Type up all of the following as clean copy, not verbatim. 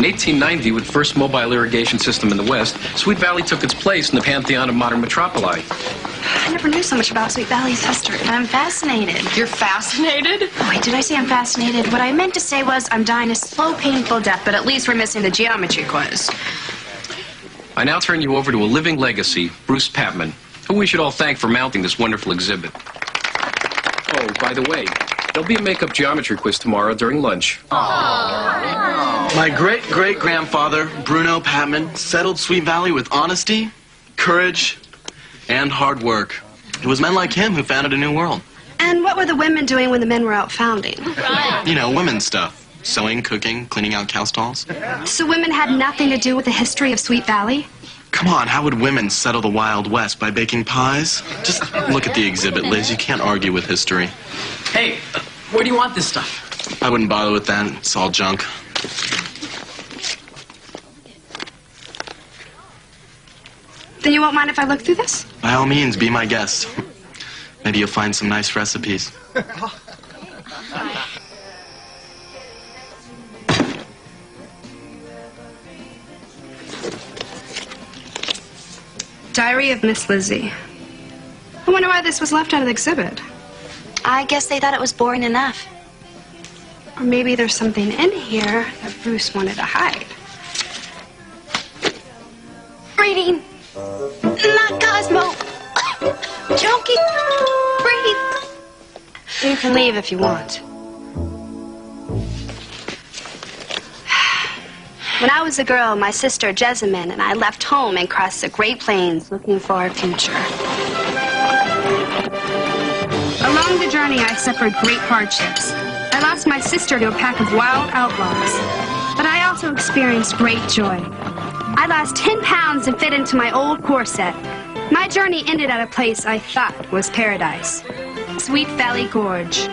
In 1890, with the first mobile irrigation system in the West, Sweet Valley took its place in the pantheon of modern metropoli. I never knew so much about Sweet Valley's history. I'm fascinated. You're fascinated? Oh, wait, did I say I'm fascinated? What I meant to say was I'm dying a slow, painful death, but at least we're missing the geometry quiz. I now turn you over to a living legacy, Bruce Patman, who we should all thank for mounting this wonderful exhibit. Oh, by the way, there'll be a makeup geometry quiz tomorrow during lunch. My great-great-grandfather, Bruno Patman, settled Sweet Valley with honesty, courage, and hard work. It was men like him who founded a new world. And what were the women doing when the men were out founding? You know, women's stuff. Sewing, cooking, cleaning out cow stalls. So women had nothing to do with the history of Sweet Valley? Come on, how would women settle the Wild West? By baking pies? Just look at the exhibit, Liz. You can't argue with history. Hey, where do you want this stuff? I wouldn't bother with that. It's all junk. Then you won't mind if I look through this? By all means, be my guest. Maybe you'll find some nice recipes. Diary of Miss Lizzie. I wonder why this was left out of the exhibit. I guess they thought it was boring enough. Or maybe there's something in here that Bruce wanted to hide. Reading. Not Cosmo. Junkie. Breathe. You can leave if you want. When I was a girl, my sister Jessamine and I left home and crossed the Great Plains looking for our future. Along the journey, I suffered great hardships. I lost my sister to a pack of wild outlaws, but I also experienced great joy. I lost 10 pounds and fit into my old corset. My journey ended at a place I thought was paradise, Sweet Valley Gorge.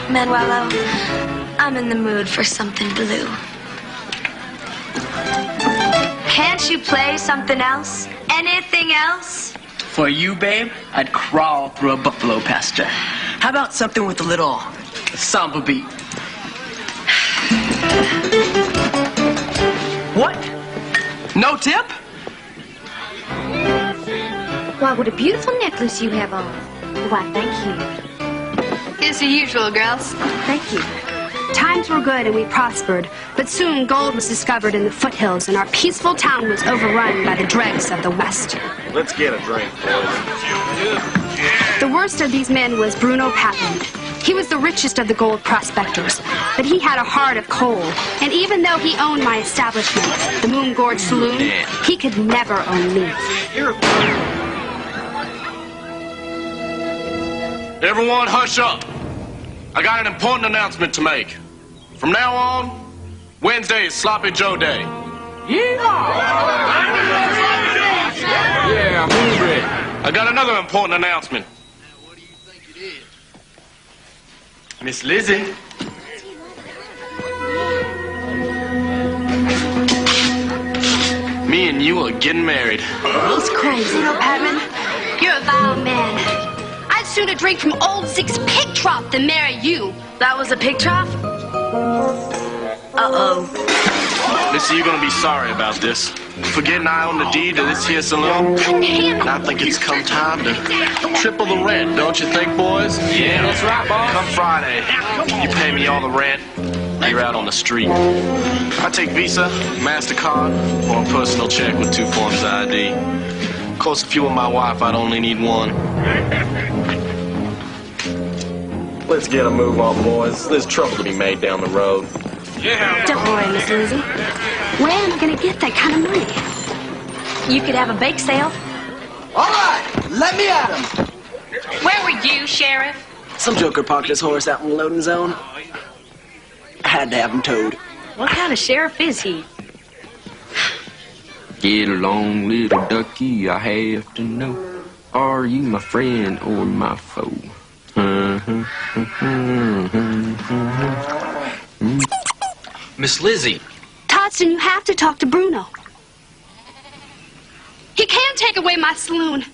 Manuelo, I'm in the mood for something blue. Can't you play something else? Anything else? For you, babe, I'd crawl through a buffalo pasture. How about something with a little samba beat? What? No tip? Why, what a beautiful necklace you have on. Why, thank you. It's the usual, girls. Thank you. Times were good and we prospered, but soon gold was discovered in the foothills and our peaceful town was overrun by the dregs of the West. Let's get a drink, boys. The worst of these men was Bruno Patman. He was the richest of the gold prospectors, but he had a heart of coal. And even though he owned my establishment, the Moon Gorge Saloon, he could never own me. Everyone hush up. I got an important announcement to make. From now on, Wednesday is Sloppy Joe Day. Yeah, move it. I got another important announcement. What do you think it is? Miss Lizzie. Me and you are getting married. He's crazy, Bruno Patman. You're a vile man. I'd sooner drink from old Zick's pig trough than marry you. That was a pig trough? Uh-oh. Missy, you're gonna be sorry about this. Forgetting I own the deed to this here saloon. And I think it's come time to triple the rent, don't you think, boys? Yeah, that's right, boss. Come Friday, you pay me all the rent. You're out on the street. I take Visa, MasterCard, or a personal check with 2 forms of ID. Of course, if you were my wife, I'd only need one. Let's get a move on, boys. There's trouble to be made down the road. Yeah. Don't worry, Miss Lizzie. Where am I going to get that kind of money? You could have a bake sale. All right, let me at him. Where were you, Sheriff? Some joker parked his horse out in the loading zone. I had to have him towed. What kind of sheriff is he? Get along, little ducky, I have to know. Are you my friend or my foe? Miss Lizzie. Todston, you have to talk to Bruno. He can't take away my saloon.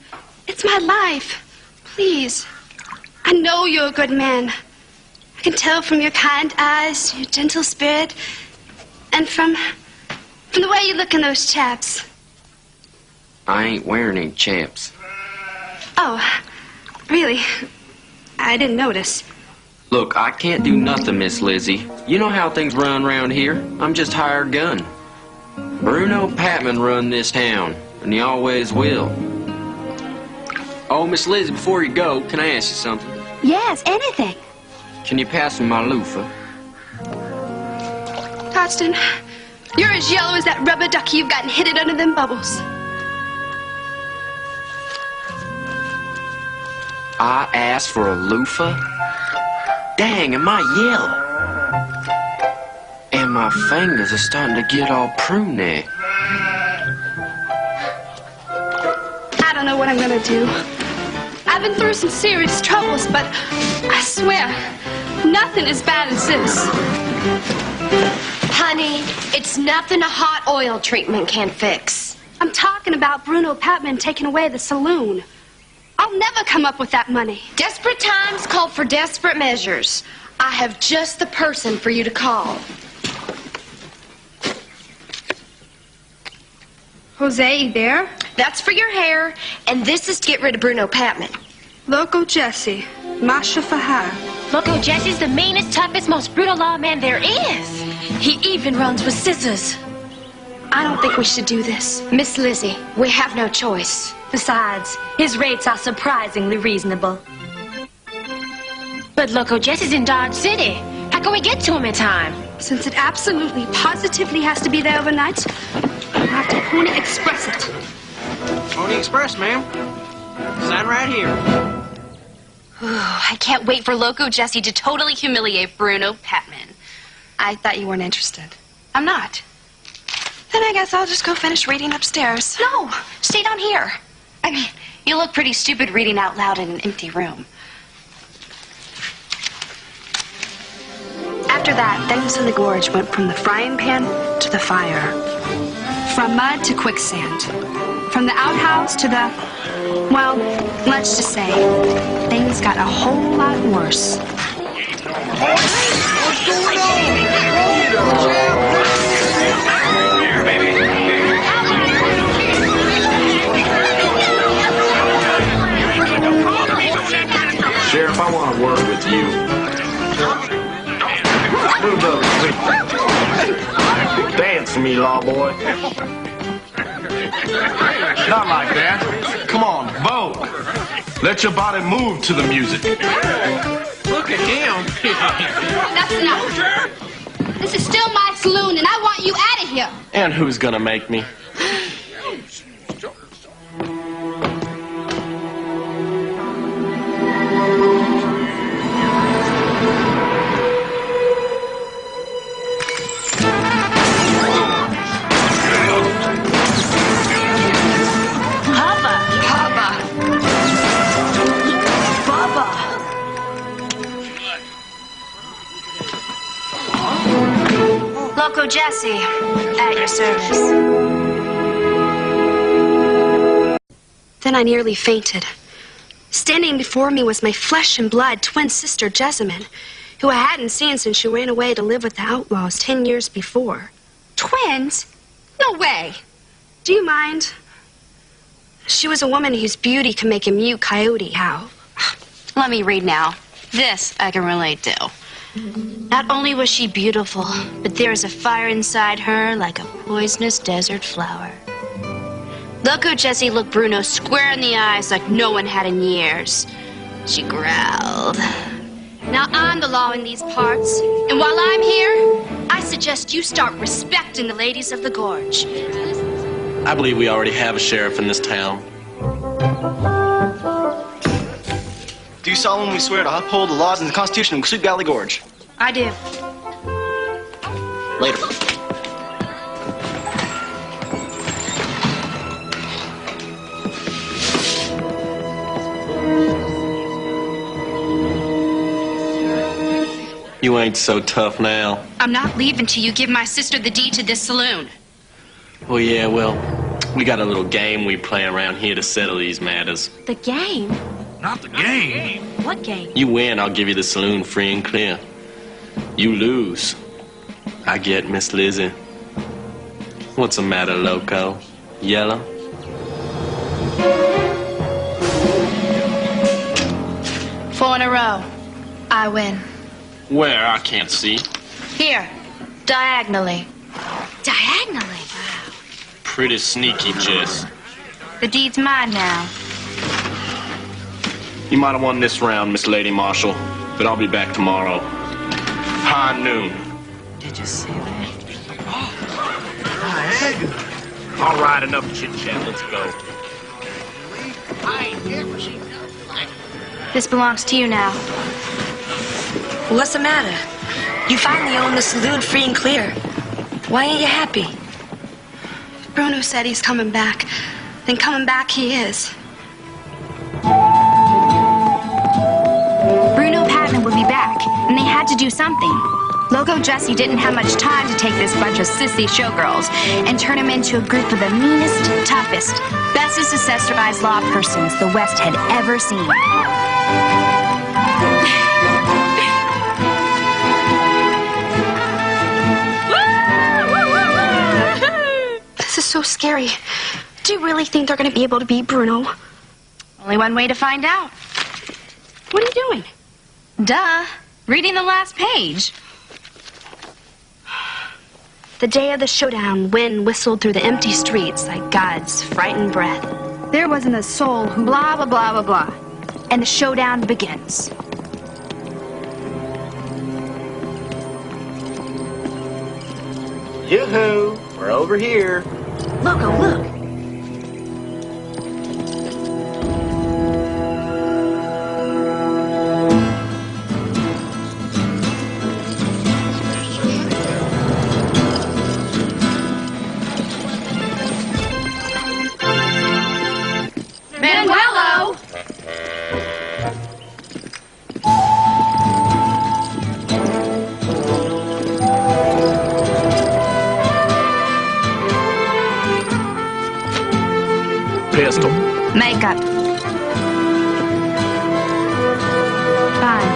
It's my life. Please. I know you're a good man. I can tell from your kind eyes, your gentle spirit, and from the way you look in those chaps. I ain't wearing any chaps. Oh, really? I didn't notice. Look, I can't do nothing, Miss Lizzie. You know how things run around here. I'm just hired gun. Bruno Patman run this town, and he always will. Oh, Miss Lizzie, before you go, can I ask you something? Yes, anything. Can you pass me my loofah? Toston, you're as yellow as that rubber ducky you've gotten hidden under them bubbles. I asked for a loofah? Dang, am I yellow? And my fingers are starting to get all pruny. I don't know what I'm gonna do. I've been through some serious troubles, but I swear, nothing as bad as this. Honey, it's nothing a hot oil treatment can't fix. I'm talking about Bruno Patman taking away the saloon. I'll never come up with that money. Desperate times call for desperate measures. I have just the person for you to call. Jose, you there? That's for your hair, and this is to get rid of Bruno Patman. Loco Jesse, Masha Fahar. Loco Jesse's the meanest, toughest, most brutal lawman there is. He even runs with scissors. I don't think we should do this. Miss Lizzie, we have no choice. Besides, his rates are surprisingly reasonable. But Loco Jesse's in Dodge City. How can we get to him in time? Since it absolutely, positively has to be there overnight, I'll have to Pony Express it. Pony Express, ma'am. Sign right here. I can't wait for Loco Jesse to totally humiliate Bruno Patman. I thought you weren't interested. I'm not. Then I guess I'll just go finish reading upstairs. No, stay down here. I mean, you look pretty stupid reading out loud in an empty room. After that, things in the gorge went from the frying pan to the fire. From mud to quicksand. From the outhouse to the... well, let's just say, things got a whole lot worse. What's going on? Sheriff, I want to work with you. Move up, quick. Dance for me, law boy. Not like that. Come on, vote. Let your body move to the music. Look at him. That's enough. This is still my saloon, and I want you out of here. And who's gonna make me? Loco Jesse, at your service. Then I nearly fainted. Standing before me was my flesh and blood twin sister, Jessamine, who I hadn't seen since she ran away to live with the outlaws 10 years before. Twins? No way. Do you mind? She was a woman whose beauty can make a mute coyote howl. Let me read now. This I can relate to. Not only was she beautiful, but there was a fire inside her like a poisonous desert flower. Loco Jesse looked Bruno square in the eyes like no one had in years. She growled. Now I'm the law in these parts, and while I'm here, I suggest you start respecting the ladies of the gorge. I believe we already have a sheriff in this town. Do you solemnly swear to uphold the laws and the Constitution of Sweet Valley Gorge? I do. Later. You ain't so tough now. I'm not leaving till you give my sister the deed to this saloon. Oh, yeah, well, we got a little game we play around here to settle these matters. The game? Not the game. What game? You win, I'll give you the saloon free and clear. You lose. I get Miss Lizzie. What's the matter, Loco? Yellow? Four in a row. I win. Where? I can't see. Here. Diagonally. Diagonally. Pretty sneaky, Jess. The deed's mine now. You might have won this round, Miss Lady Marshal, but I'll be back tomorrow. High noon. Did you see that? All right, enough chit-chat. Let's go. This belongs to you now. Well, what's the matter? You finally own the saloon free and clear. Why ain't you happy? Bruno said he's coming back. Then coming back he is. Bruno Patman would be back, and they had to do something. Loco Jesse didn't have much time to take this bunch of sissy showgirls and turn them into a group of the meanest, toughest, bestest accessorized law persons the West had ever seen. This is so scary. Do you really think they're going to be able to beat Bruno? Only one way to find out. What are you doing? Duh. Reading the last page. The day of the showdown, wind whistled through the empty streets like God's frightened breath. There wasn't a soul who blah, blah, blah, blah, blah. And the showdown begins. Yoo-hoo! We're over here. Loco, look. Manuelo! Pistol. Makeup. Fine.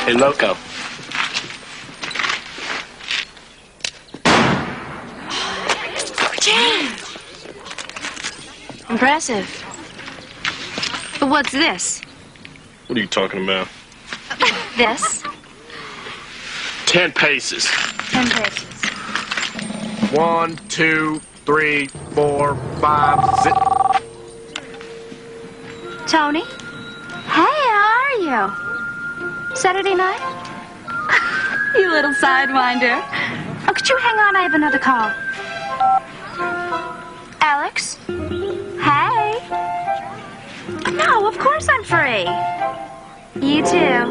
Hey, Loco. Impressive. But what's this? What are you talking about? This? 10 paces. 10 pages. 1, 2, 3, 4, 5, 6. Tony? Hey, how are you? Saturday night? You little sidewinder. Oh, could you hang on? I have another call. Alex? Hey. No, of course I'm free. You too.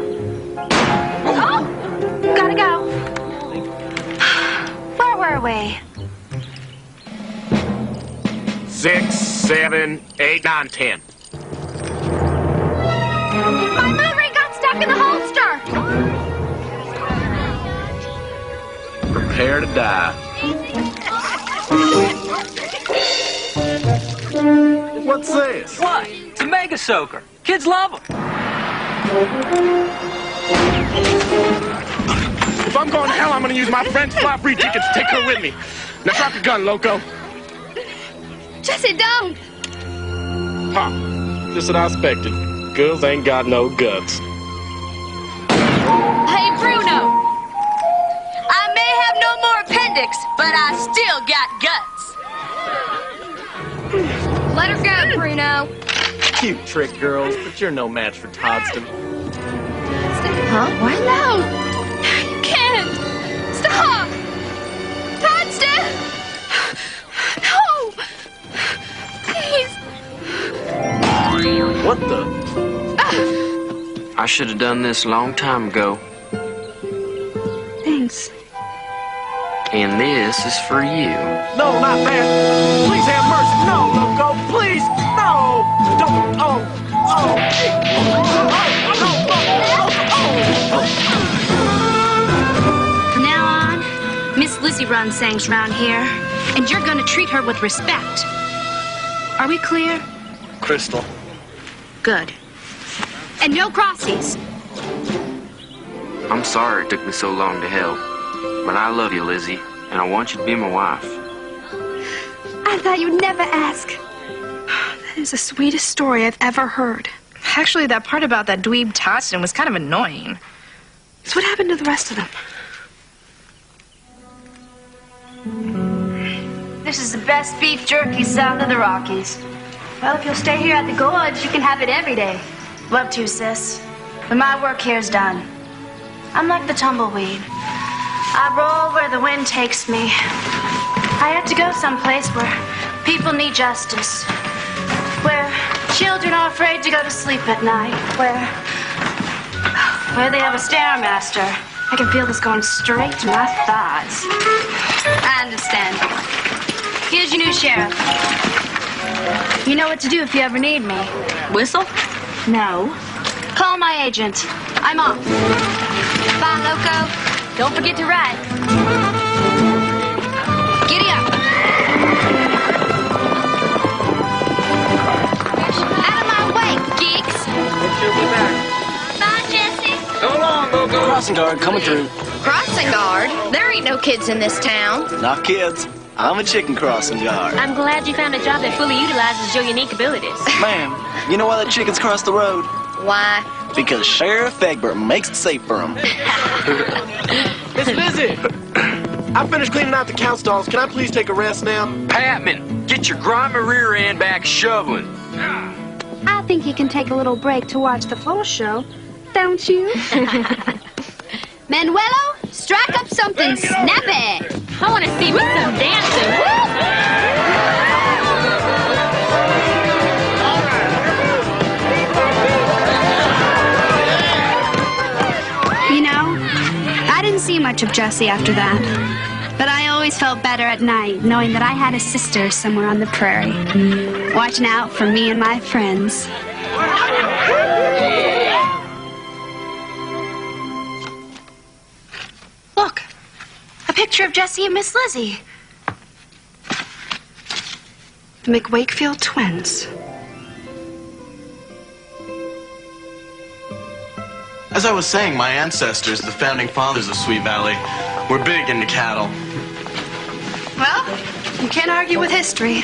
Oh, gotta go. Where were we? 6, 7, 8, 9, 10. My moon ring got stuck in the holster. Prepare to die. What's this? What? It's a mega soaker. Kids love them. If I'm going to hell, I'm going to use my friend's fly-free ticket to take her with me. Now drop your gun, Loco. Jesse, don't! Ha! Just what I expected. Girls ain't got no guts. Hey, Bruno. I may have no more appendix, but I still got guts. Let her go, Bruno. Cute trick, girls, but you're no match for Todston. Huh? Why no? You can't. Stop. Todston. No. Please. What the? I should have done this a long time ago. Thanks. And this is for you. No, not that. Please have mercy. No, Loco, please. No. Don't. Oh. Oh. From now on, Miss Lizzie runs things around here, and you're gonna treat her with respect. Are we clear? Crystal. Good. And no crossies. I'm sorry it took me so long to help. But I love you, Lizzie, and I want you to be my wife. I thought you'd never ask. That is the sweetest story I've ever heard. Actually, that part about that dweeb Tostin was kind of annoying. So what happened to the rest of them? This is the best beef jerky south of the Rockies. Well, if you'll stay here at the gorge, you can have it every day. Love to, sis. But my work here's done. I'm like the tumbleweed. I roll where the wind takes me. I have to go someplace where people need justice. Where children are afraid to go to sleep at night. Where they have a stairmaster. I can feel this going straight to my thighs. I understand. Here's your new sheriff. You know what to do if you ever need me. Whistle? No. Call my agent. I'm off. Bye, Loco. Don't forget to ride. Giddy up. Out of my way, geeks. Bye, Jesse. So long, Loco. Crossing guard coming through. Crossing guard? There ain't no kids in this town. Not kids. I'm a chicken crossing guard. I'm glad you found a job that fully utilizes your unique abilities. Ma'am, you know why the chickens cross the road? Why? Because Sheriff Egbert makes it safe for them. Miss Lizzie, I finished cleaning out the cow stalls. Can I please take a rest now? Patman, get your grimy rear end back shoveling. I think you can take a little break to watch the full show, don't you? Manuelo, strike up something snappy. I want to see me some dancing. You know, I didn't see much of Jesse after that. But I always felt better at night knowing that I had a sister somewhere on the prairie, watching out for me and my friends. Look, a picture of Jesse and Miss Lizzie. The McWakefield twins. As I was saying, my ancestors, the founding fathers of Sweet Valley, were big into cattle. Well, you can't argue with history.